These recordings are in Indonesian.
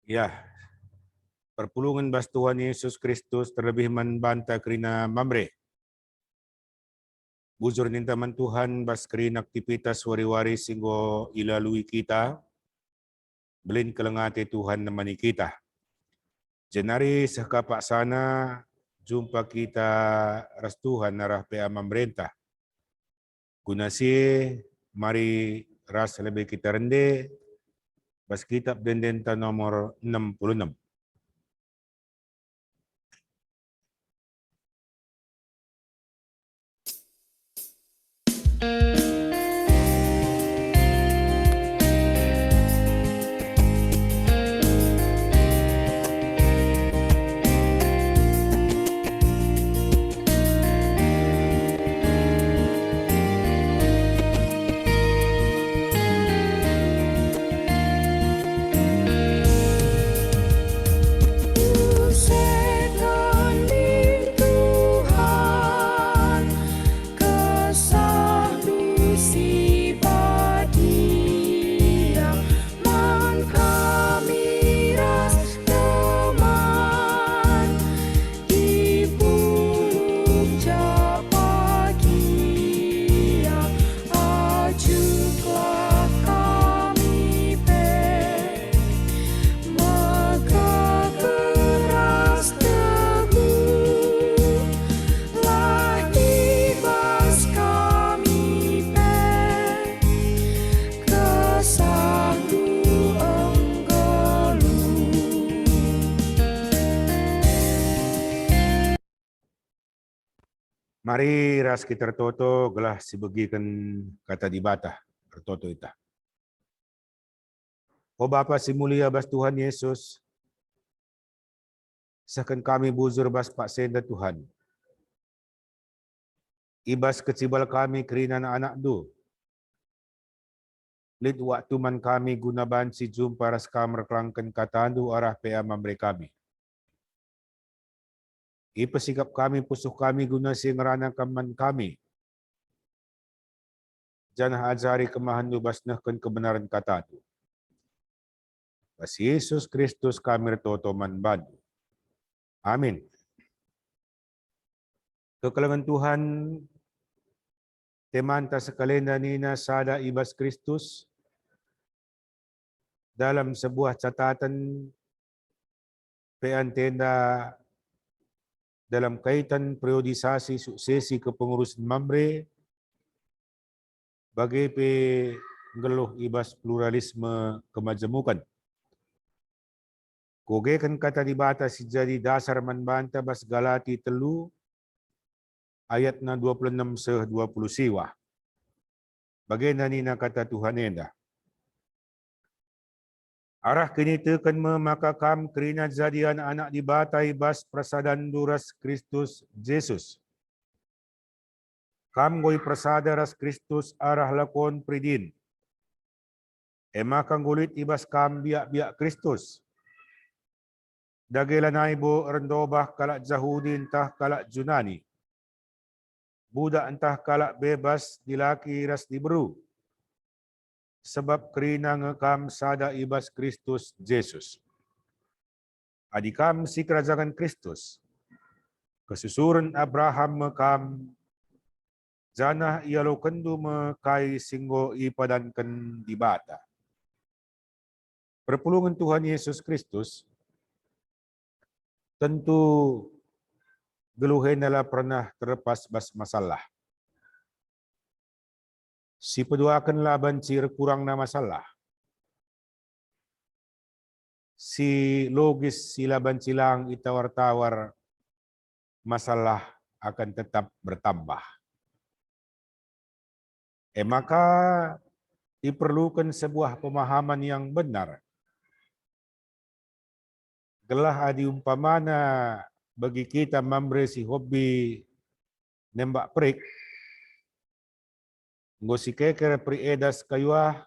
Ya, perpulungan bas Tuhan Yesus Kristus terlebih membanta kerina mamre. Bujur nintaman Tuhan bas kerina aktivitas wari-wari singgo ilalui kita, belin kelengate Tuhan nemani kita. Jenari sekapak sana jumpa kita ras Tuhan narah pea memerintah. Gunasi mari ras lebih kita rende bas kitab dendenta nomor 66. Mari ras kita tertoto gelah sibegikan kata dibata tertoto ita. Oh Bapa si mulia bas Tuhan Yesus, sakan kami buzur bas Pak Senda Tuhan. Ibas kecibal kami kerina anak du. Lid waktu man kami gunaban si jumpa ras kamar kelangkan katandu arah pea mamre kami. Ipasikap kami pusuh kami guna si ngerana kaman kami. Janah ajari kemahandu basnahkan kebenaran kata tu. Bas Yesus Kristus kami toto manbandu. Amin. Kekalangan Tuhan, temanta sekalenda nina sada ibas Kristus dalam sebuah catatan pean tenda dalam kaitan periodisasi suksesi kepengurusan mamre bagi ngeluh ibas pluralisme kemajemukan. Kogekan kata dibata si jadi dasar manbanta bas Galati telu ayat na 26 se 20 siwa. Bagaimana nina kata Tuhan enda. Arah kini tekan memakakam kerina jadian anak dibatai bas prasadan duras Kristus Yesus. Kam goi prasada ras Kristus arah lakon pridin. Emakang gulit ibas kam biak-biak Kristus. Dagelanai bo rendobah kalak Jahudi entah kalak Junani. Budak entah kalak bebas dilaki ras diberu. Sebab kerina ngekam sada ibas Kristus Yesus. Adikam si kerajaan Kristus. Kesusuran Abraham mekam. Janah ialo kendu mekai singgo ipadankan dibata. Perpulungan Tuhan Yesus Kristus tentu geluhen adalah pernah terlepas bas masalah. Si peduakan laban cir kurang na masalah. Si logis si laban cilang itawar-tawar masalah akan tetap bertambah. Maka diperlukan sebuah pemahaman yang benar. Gelah adi umpamana bagi kita mamre si hobi nembak prik. Ngosi keker pri edas kayuah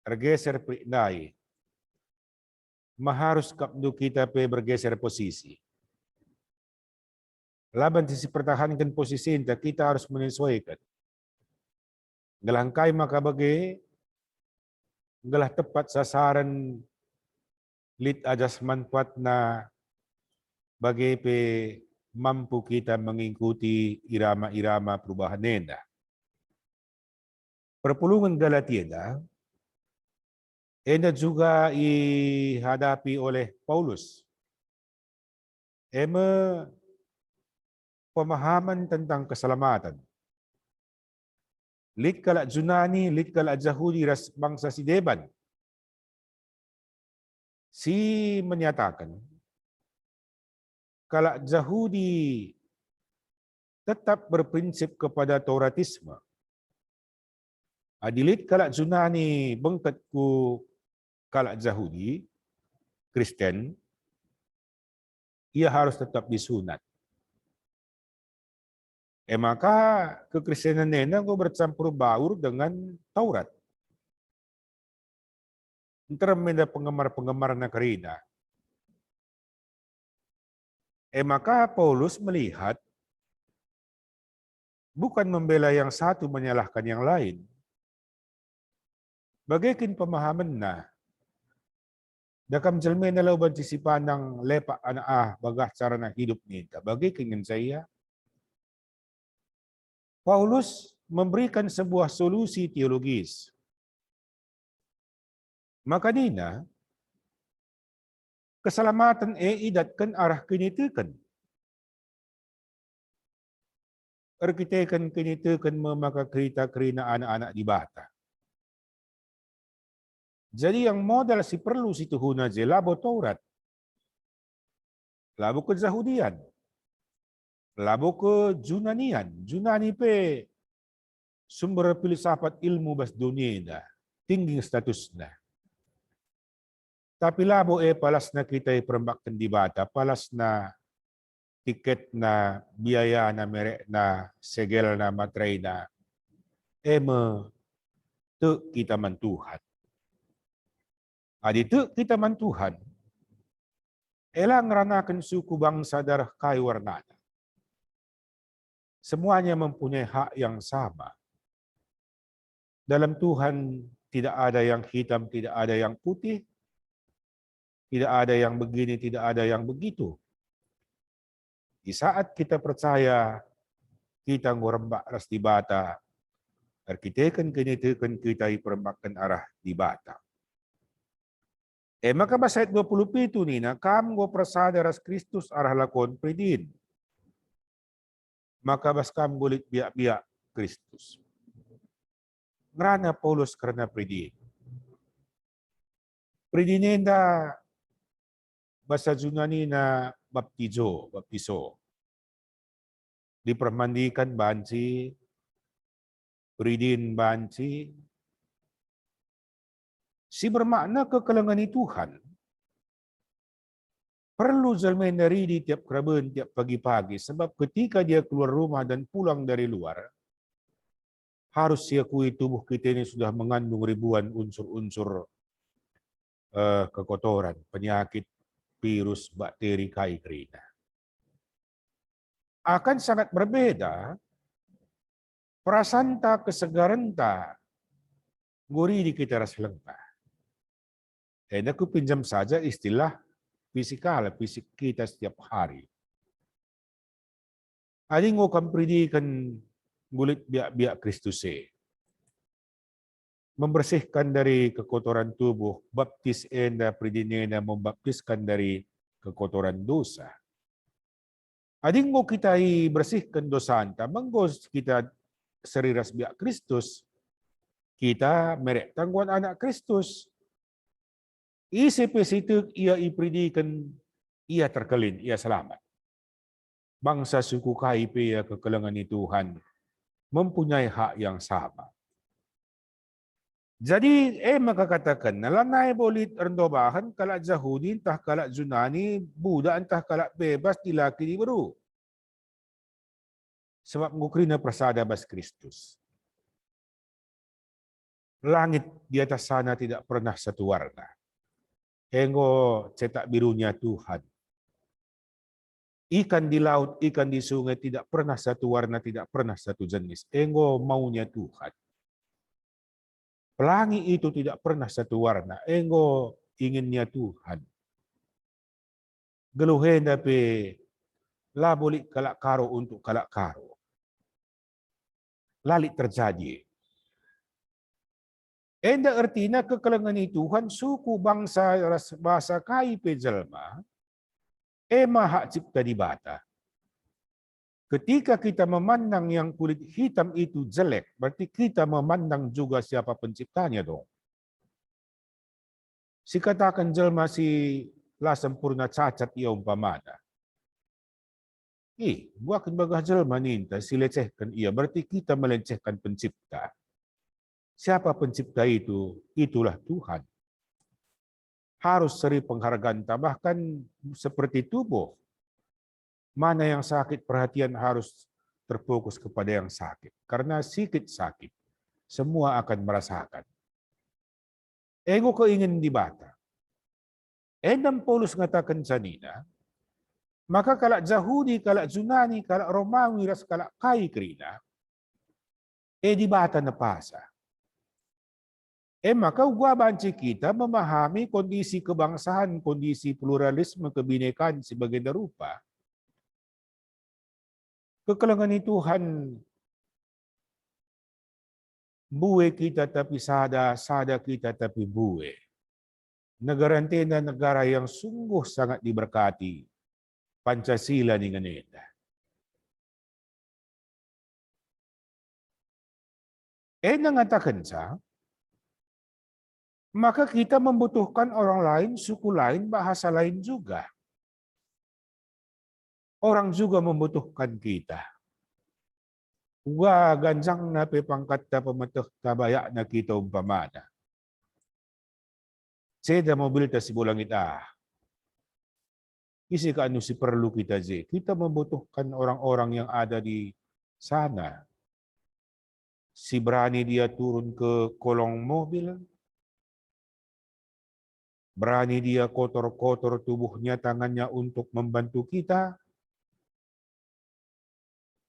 tergeser pri dai. Maharus kapdu kita pe bergeser posisi. Laban sisi pertahankan posisi kita harus menyesuaikan. Gelangkai maka bagi gelah tepat sasaran lit ajas manfaat na bagai pe mampu kita mengikuti irama-irama perubahan nenda. Perpulungan Galatia juga dihadapi oleh Paulus. Pemahaman tentang keselamatan. Lit kala Junani, lit kala Yahudi ras bangsa si Deban. Si menyatakan kalau Yahudi tetap berprinsip kepada Tauratisme. Adilit kalau Junani bengket ku kalau Yahudi, Kristen, ia harus tetap disunat. Maka kekristenan nena ko bercampur baur dengan Taurat. Antara penggemar-penggemar na karina. Maka Paulus melihat bukan membela yang satu menyalahkan yang lain. Bagaikan pemahaman na dakam jalme na law bantisipan ng lepa ana bagah cara na hidup nita. Bagaikan saya Paulus memberikan sebuah solusi teologis. Maka nina keselamatan idatkan arah kinitikan. Arkitekan kinitikan memakakrita kerina anak-anak di bata. Jadi yang modal si perlu si tuhuna je labo Taurat. Labo ke Yahudian. Labo ke Junanian. Junani pe sumber filsafat ilmu bas dunia na. Tinggi status na. Tapi labo palas na kita perembakkan di bata. Palas na tiket na biaya na merek na segel na matray na. Te kita mantuhan. Adito kita mantuhan. Elang ranakan suku bangsa darah kayu warnana. Semuanya mempunyai hak yang sama. Dalam Tuhan tidak ada yang hitam, tidak ada yang putih, tidak ada yang begini, tidak ada yang begitu. Di saat kita percaya, kita ngurembak ras di bata, arkitekan kinitikan kita iperembakkan arah di bata. Maka basait 27 nina, kam go prasada ras Kristus arah lakon predin. Maka bas kam gulit biak-biak Kristus. Ngrana Paulus karena predin. Predinenda basa Junani na baptizo. Dipermandikan banci, predin banci. Si bermakna kekalangan Tuhan. Perlu jalmai naridi tiap keraben, tiap pagi-pagi. Sebab ketika dia keluar rumah dan pulang dari luar, harus diakui tubuh kita ini sudah mengandung ribuan unsur-unsur kekotoran, penyakit, virus, bakteri, kaikrina. Akan sangat berbeda prasanta kesegaranta guri di kita ras lengkap. Aku pinjam saja istilah fisik kita setiap hari. Ading ko kampridikan gulit biak-biak Kristus membersihkan dari kekotoran tubuh, baptis enda pridinena membaptiskan dari kekotoran dosa. Ading mo kita bersihkan dosa anta, menggos kita seriras biak Kristus, kita merek tangguhan anak Kristus. Isip situ ia ipridikan, ia terkelin, ia selamat. Bangsa suku KIP ya kekelangan Tuhan mempunyai hak yang sama. Jadi maka katakan nalanay bolit rendobahan kalak Yahudi entah kalak Junani Buddha entah kalak bebas dilaki di baru. Sebab ngukrina prasada bas Kristus. Langit di atas sana tidak pernah satu warna. Enggo cetak birunya Tuhan. Ikan di laut, ikan di sungai tidak pernah satu warna, tidak pernah satu jenis. Enggo maunya Tuhan. Pelangi itu tidak pernah satu warna. Enggo inginnya Tuhan. geluhen tapi labuli kalak karo untuk kalak karo. Lali terjadi. Enda artinya kekalangan ni Tuhan suku bangsa bahasa kai pejelma maha cipta di bata. Ketika kita memandang yang kulit hitam itu jelek, berarti kita memandang juga siapa penciptanya dong. Si katakan jelma si la sempurna cacat ia umpamana. Buakan bagah jelma ninta si lecehkan ia, berarti kita melecehkan pencipta. Siapa pencipta itu? Itulah Tuhan. Harus seri penghargaan, bahkan seperti tubuh. Mana yang sakit, perhatian harus terfokus kepada yang sakit. Karena sikit sakit, semua akan merasakan. Ego keingin dibata. Endam Paulus ngatakan sanina, maka kalak Yahudi, kalak Yunani, kalak Romawi, ras kalak kai krina, dibata na pasa. Maka gua banci kita memahami kondisi kebangsahan, kondisi pluralisme, kebinekaan sebagai rupa. Kekalangan ni Tuhan buwe kita tapi sada kita tapi buwe. Negara na negara yang sungguh sangat diberkati. Pancasila ni ganita. Nangatakan sa, maka kita membutuhkan orang lain, suku lain, bahasa lain juga. Orang juga membutuhkan kita. Wa ganjang na pangkat na pemetah tabaya na kita umpamana. Seda mobil ta si bulang ita. Isi ka anu si perlu kita je. Kita membutuhkan orang-orang yang ada di sana. Si berani dia turun ke kolong mobil. Berani dia kotor-kotor tubuhnya, tangannya untuk membantu kita.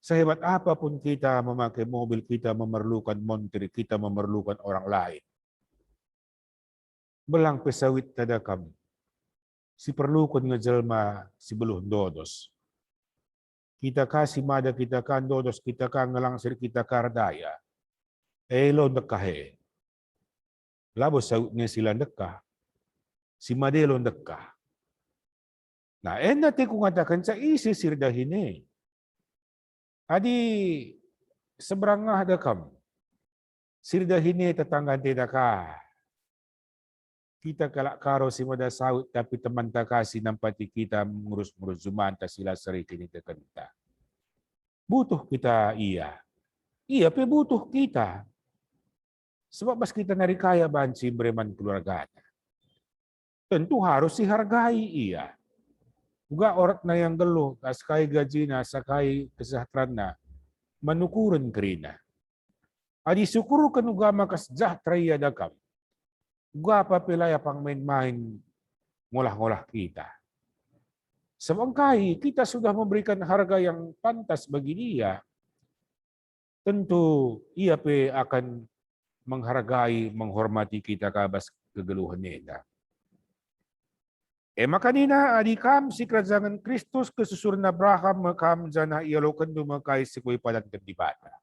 Sehebat apapun kita memakai mobil, kita memerlukan montir, kita memerlukan orang lain. Belang pesawit tada kami. Si perlukan ngejelma si beluh dodos. Kita kasih mada, kita kan dodos, kita kan ngelangsir, kita kardaya. Lo dekahe. Labo sawitnya sila dekah. Si madelo dekah. Nah, nati kung ngatakan sa isi sirdahine. Adi seberangah dekam. Sirdahine tetangga tidak ka. Kita kalak karo si mada sawit tapi teman tak kasih nampati kita mengurus-ngurus jumanta sila seri kini tekenta. Butuh kita iya. Iya pe butuh kita. Sebab pas kita narikaya banci bereman keluarganya. Tentu harus dihargai iya. Juga orang na yang geluh, sakai gaji na, sakai kesejahteraan na, manukuran kerina. Adi syukuru kan uga makasjahtera iya dakam. Uga papilaya pang main-main ngolah-ngolah kita. Sebangkai kita sudah memberikan harga yang pantas bagi dia. Tentu ia pe akan menghargai, menghormati kita kabas kegeluhan neta. Makanina adikam si kerajaan Kristus kesusuran Abraham makam jana ialokan dumakai si kuy padan kendibata.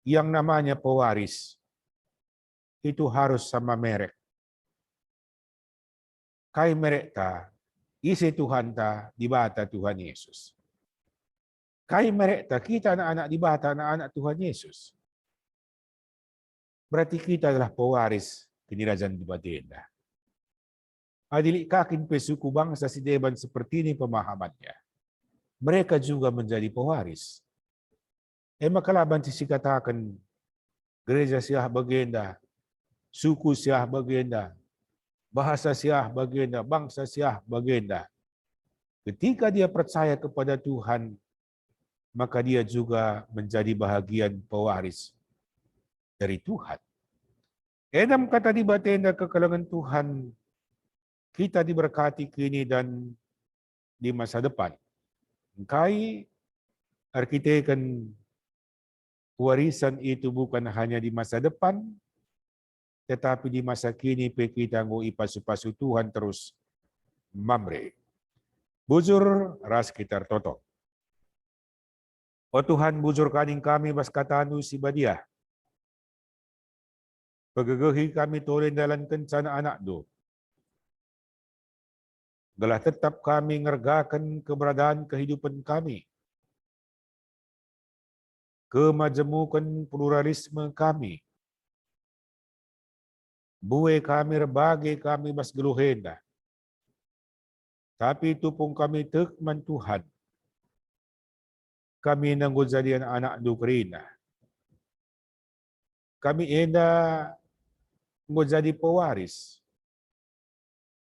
Yang namanya pewaris itu harus sama merek. Kay merek ta, isi Tuhan ta, dibata Tuhan Yesus. Kay merek ta, kita anak-anak dibata, anak-anak Tuhan Yesus. Berarti kita adalah pewaris kinirajaan dibatenda. Adili kakin pe suku bangsa si Deban seperti ini pemahamannya. Mereka juga menjadi pewaris. Makalaban si katakan gereja siah bagenda, suku siah bagenda, bahasa siah bagenda, bangsa siah bagenda. Ketika dia percaya kepada Tuhan, maka dia juga menjadi bahagian pewaris dari Tuhan. Dalam kata di batenda kekalangan Tuhan, kita diberkati kini dan di masa depan. Kai arkitekan warisan itu bukan hanya di masa depan, tetapi di masa kini pe kita ngo ipasu-pasu Tuhan terus mamre. Bujur ras kitar toto. O Tuhan, bujur kaning kami bas katanu si Badiah. Pagagahi kami tulen dalam kencana anak do. Gelah tetap kami ngergakan keberadaan kehidupan kami. Kemajemukan pluralisme kami. Buwe kami rebagi kami bas geluhenda. Tapi tupung kami tekman Tuhan. Kami nanggul jadian anak do kerina. Kami enda mau jadi pewaris.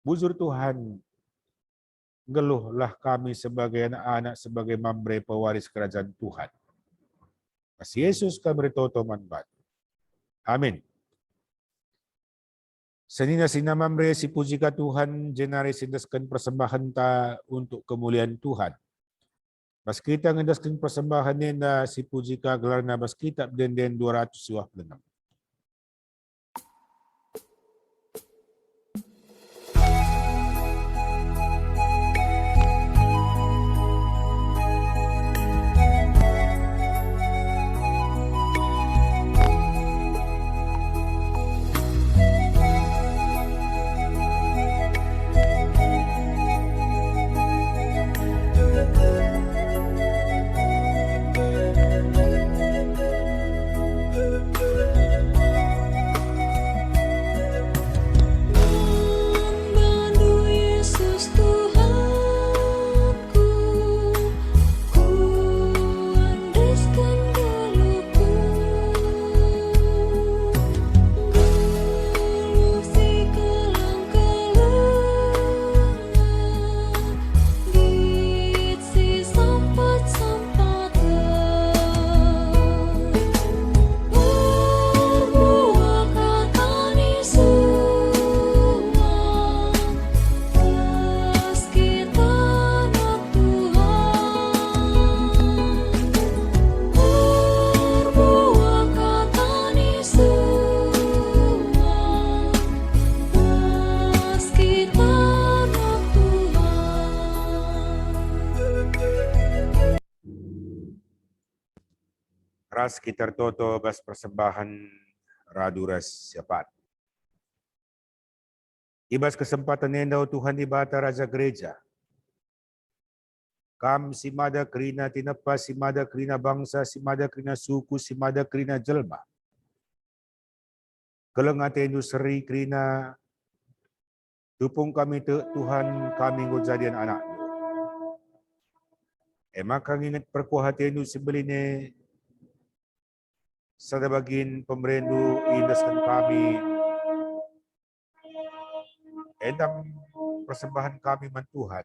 Bujur Tuhan, geluhlah kami sebagai anak-anak, sebagai mamre pewaris kerajaan Tuhan. Pas Yesus kami toto manbat. Amin. Senina sina mamre si puji ka Tuhan, jenari sindaskan persembahan ta untuk kemuliaan Tuhan. Bas kita ngedaskan persembahan nenda si puji ka gelar na bas kitab den 226. Ras kitar toto bas persembahan raduras siapat. Ibas kesempatan nenda Tuhan ibata Raja Gereja. Kam simada krina tinapa, simada krina bangsa, simada krina suku, simada krina jelma. Kelengate seri krina tupung kami Tuhan kami ngojadian anak. Emak kang ingat perkuhatenu sebeline sada bagin pemerindu indaskan kami edam persembahan kami man Tuhan.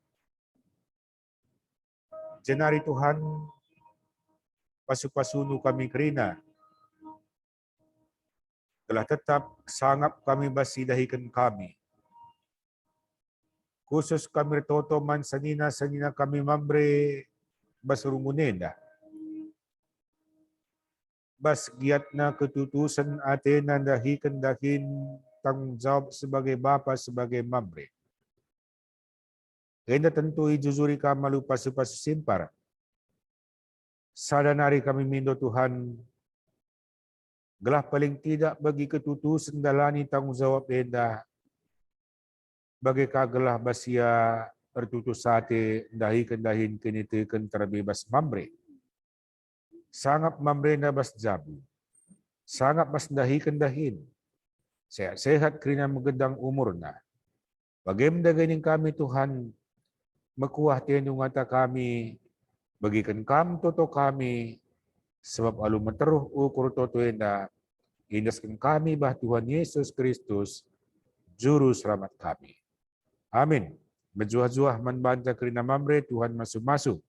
Jenari Tuhan pasu-pasunu kami kerina telah tetap sangap kami basidahikan kami. Khusus kami toto man sanina kami mambre basurungunenda. Bas giat na ketutusan ate nandahi kendahin tanggung jawab sebagai bapa, sebagai mamre. Kaya tentu ijuzuri kami lupa pasu simpar. Sadanari kami mindo Tuhan, gelah paling tidak bagi ketutusan dalani tanggung jawab enda, bagi kagelah basia tertutus sate dahi kendahin kenitikan terbebas mamre. Sangat mamrena bas jabu, sangat bas dahi kendahin, sehat-sehat kerana megedang umurna. Bagaimana ganing kami Tuhan, makuah tenung ngata kami, bagikan kam toto kami, sebab alu meteruh ukur toto enda, indaskan kami bah Tuhan Yesus Kristus, Juru Selamat kami. Amin. Berjuah-juah menbanta kerana mamre Tuhan masuk-masuk.